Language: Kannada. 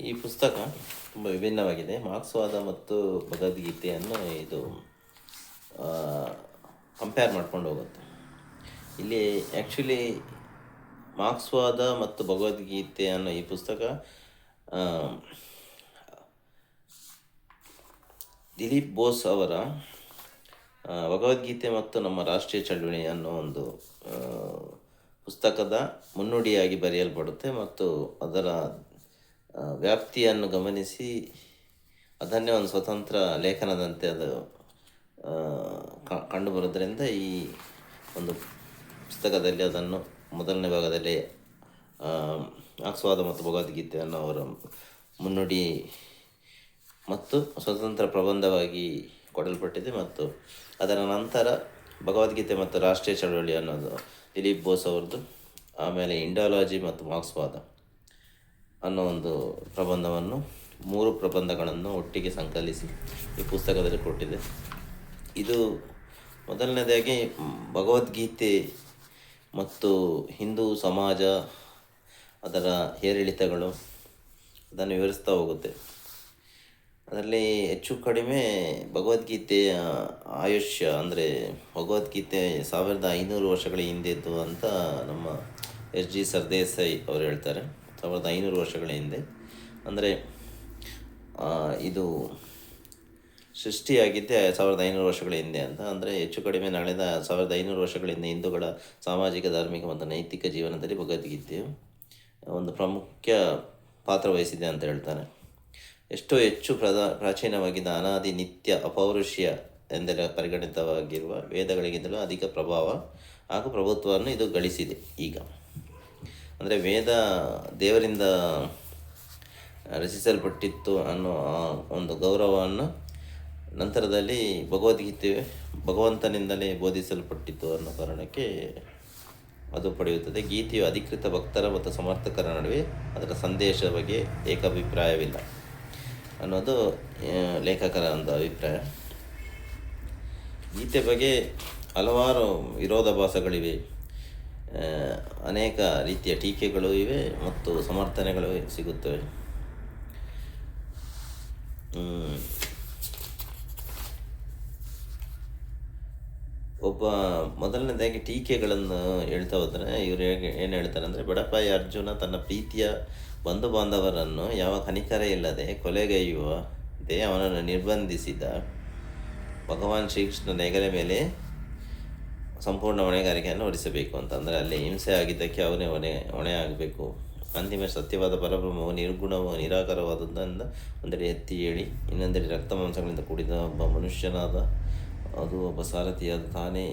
ಈ ಪುಸ್ತಕ ತುಂಬ ವಿಭಿನ್ನವಾಗಿದೆ. ಮಾರ್ಕ್ಸ್ವಾದ ಮತ್ತು ಭಗವದ್ಗೀತೆಯನ್ನು ಇದು ಕಂಪೇರ್ ಮಾಡ್ಕೊಂಡು ಹೋಗುತ್ತೆ. ಇಲ್ಲಿ ಆ್ಯಕ್ಚುಲಿ ಮಾರ್ಕ್ಸ್ವಾದ ಮತ್ತು ಭಗವದ್ಗೀತೆ ಅನ್ನೋ ಈ ಪುಸ್ತಕ ದಿಲೀಪ್ ಬೋಸ್ ಅವರ ಭಗವದ್ಗೀತೆ ಮತ್ತು ನಮ್ಮ ರಾಷ್ಟ್ರೀಯ ಚಳವಳಿ ಅನ್ನೋ ಒಂದು ಪುಸ್ತಕದ ಮುನ್ನುಡಿಯಾಗಿ ಬರೆಯಲ್ಪಡುತ್ತೆ ಮತ್ತು ಅದರ ವ್ಯಾಪ್ತಿಯನ್ನು ಗಮನಿಸಿ ಅದನ್ನೇ ಒಂದು ಸ್ವತಂತ್ರ ಲೇಖನದಂತೆ ಅದು ಕಂಡುಬರೋದ್ರಿಂದ ಈ ಒಂದು ಪುಸ್ತಕದಲ್ಲಿ ಅದನ್ನು ಮೊದಲನೇ ಭಾಗದಲ್ಲಿ ಮಾರ್ಕ್ಸ್ವಾದ ಮತ್ತು ಭಗವದ್ಗೀತೆಯನ್ನು ಅವರ ಮುನ್ನುಡಿ ಮತ್ತು ಸ್ವತಂತ್ರ ಪ್ರಬಂಧವಾಗಿ ಕೊಡಲ್ಪಟ್ಟಿದೆ. ಮತ್ತು ಅದರ ನಂತರ ಭಗವದ್ಗೀತೆ ಮತ್ತು ರಾಷ್ಟ್ರೀಯ ಚಳವಳಿ ಅನ್ನೋದು ದಿಲೀಪ್ ಬೋಸ್ ಅವ್ರದ್ದು, ಆಮೇಲೆ ಇಂಡಾಲಜಿ ಮತ್ತು ಮಾರ್ಕ್ಸ್ವಾದ ಅನ್ನೋ ಒಂದು ಪ್ರಬಂಧವನ್ನು 3 ಪ್ರಬಂಧಗಳನ್ನು ಒಟ್ಟಿಗೆ ಸಂಕಲಿಸಿ ಈ ಪುಸ್ತಕದಲ್ಲಿ ಕೊಟ್ಟಿದೆ. ಇದು ಮೊದಲನೇದಾಗಿ ಭಗವದ್ಗೀತೆ ಮತ್ತು ಹಿಂದೂ ಸಮಾಜ, ಅದರ ಏರಿಳಿತಗಳು, ಅದನ್ನು ವಿವರಿಸ್ತಾ ಹೋಗುತ್ತೆ. ಅದರಲ್ಲಿ ಹೆಚ್ಚು ಕಡಿಮೆ ಭಗವದ್ಗೀತೆಯ ಆಯುಷ್ಯ ಅಂದರೆ ಭಗವದ್ಗೀತೆ 1500 ವರ್ಷಗಳ ಹಿಂದೆದ್ದು ಅಂತ ನಮ್ಮ ಎಸ್.ಜಿ. ಸರ್ದೇಸಾಯಿ ಅವರು ಹೇಳ್ತಾರೆ. 1500 ವರ್ಷಗಳ ಹಿಂದೆ ಅಂದರೆ ಇದು ಸೃಷ್ಟಿಯಾಗಿದ್ದೆ 1500 ವರ್ಷಗಳ ಹಿಂದೆ ಅಂತ. ಅಂದರೆ ಹೆಚ್ಚು ಕಡಿಮೆ ನಡೆದ 1500 ವರ್ಷಗಳ ಹಿಂದೆ ಹಿಂದೂಗಳ ಸಾಮಾಜಿಕ, ಧಾರ್ಮಿಕ ಮತ್ತು ನೈತಿಕ ಜೀವನದಲ್ಲಿ ಭಗವದ್ಗೀತೆಯು ಒಂದು ಪ್ರಮುಖ ಪಾತ್ರ ವಹಿಸಿದೆ ಅಂತ ಹೇಳ್ತಾನೆ. ಎಷ್ಟೋ ಹೆಚ್ಚು ಪ್ರಾಚೀನವಾಗಿದ್ದ ಅನಾದಿ ನಿತ್ಯ ಅಪೌರುಷೀಯ ಎಂದರೆ ಪರಿಗಣಿತವಾಗಿರುವ ವೇದಗಳಿಗಿಂತಲೂ ಅಧಿಕ ಪ್ರಭಾವ ಹಾಗೂ ಪ್ರಭುತ್ವವನ್ನು ಇದು ಗಳಿಸಿದೆ. ಈಗ ಅಂದರೆ ವೇದ ದೇವರಿಂದ ರಚಿಸಲ್ಪಟ್ಟಿತ್ತು ಅನ್ನೋ ಒಂದು ಗೌರವವನ್ನು ನಂತರದಲ್ಲಿ ಭಗವದ್ಗೀತೆ ಭಗವಂತನಿಂದಲೇ ಬೋಧಿಸಲ್ಪಟ್ಟಿತ್ತು ಅನ್ನೋ ಕಾರಣಕ್ಕೆ ಅದು ಪಡೆಯುತ್ತದೆ. ಗೀತೆಯು ಅಧಿಕೃತ ಭಕ್ತರ ಮತ್ತು ಸಮರ್ಥಕರ ನಡುವೆ ಅದರ ಸಂದೇಶದ ಬಗ್ಗೆ ಏಕಾಭಿಪ್ರಾಯವಿಲ್ಲ ಅನ್ನೋದು ಲೇಖಕರ ಒಂದು ಅಭಿಪ್ರಾಯ. ಗೀತೆ ಬಗ್ಗೆ ಹಲವಾರು ವಿರೋಧಾಭಾಸಗಳಿವೆ, ಅನೇಕ ರೀತಿಯ ಟೀಕೆಗಳು ಇವೆ ಮತ್ತು ಸಮರ್ಥನೆಗಳು ಸಿಗುತ್ತವೆ. ಒಬ್ಬ ಮೊದಲನೇದಾಗಿ ಟೀಕೆಗಳನ್ನು ಹೇಳ್ತಾ ಹೋದರೆ ಇವರು ಏನು ಹೇಳ್ತಾರೆ ಅಂದರೆ, ಬಡಪಾಯಿ ಅರ್ಜುನ ತನ್ನ ಪ್ರೀತಿಯ ಬಂಧು ಬಾಂಧವರನ್ನು ಯಾವ ಕನಿಕರ ಇಲ್ಲದೆ ಕೊಲೆಗೈಯುವುದೇ ಅವನನ್ನು ನಿರ್ಬಂಧಿಸಿದ ಭಗವಾನ್ ಶ್ರೀಕೃಷ್ಣನ ಹೆಗಲ ಮೇಲೆ ಸಂಪೂರ್ಣ ಹೊಣೆಗಾರಿಕೆಯನ್ನು ಹೊರಿಸಬೇಕು ಅಂತ. ಅಂದರೆ ಅಲ್ಲಿ ಹಿಂಸೆ ಆಗಿದ್ದಕ್ಕೆ ಅವನೇ ಹೊಣೆ ಆಗಬೇಕು. ಅಂತಿಮ ಸತ್ಯವಾದ ಪರಬ್ರಹ್ಮವು ನಿರ್ಗುಣವು ನಿರಾಕಾರವಾದದ್ದರಿಂದ ಒಂದೆಡೆ ಎತ್ತಿ ಹೇಳಿ, ಇನ್ನೊಂದೆಡೆ ರಕ್ತ ಮಾಂಸಗಳಿಂದ ಕೂಡಿದ ಒಬ್ಬ ಮನುಷ್ಯನಾದ ಅದು ಒಬ್ಬ ಸಾರಥಿಯಾದ ತಾನೇ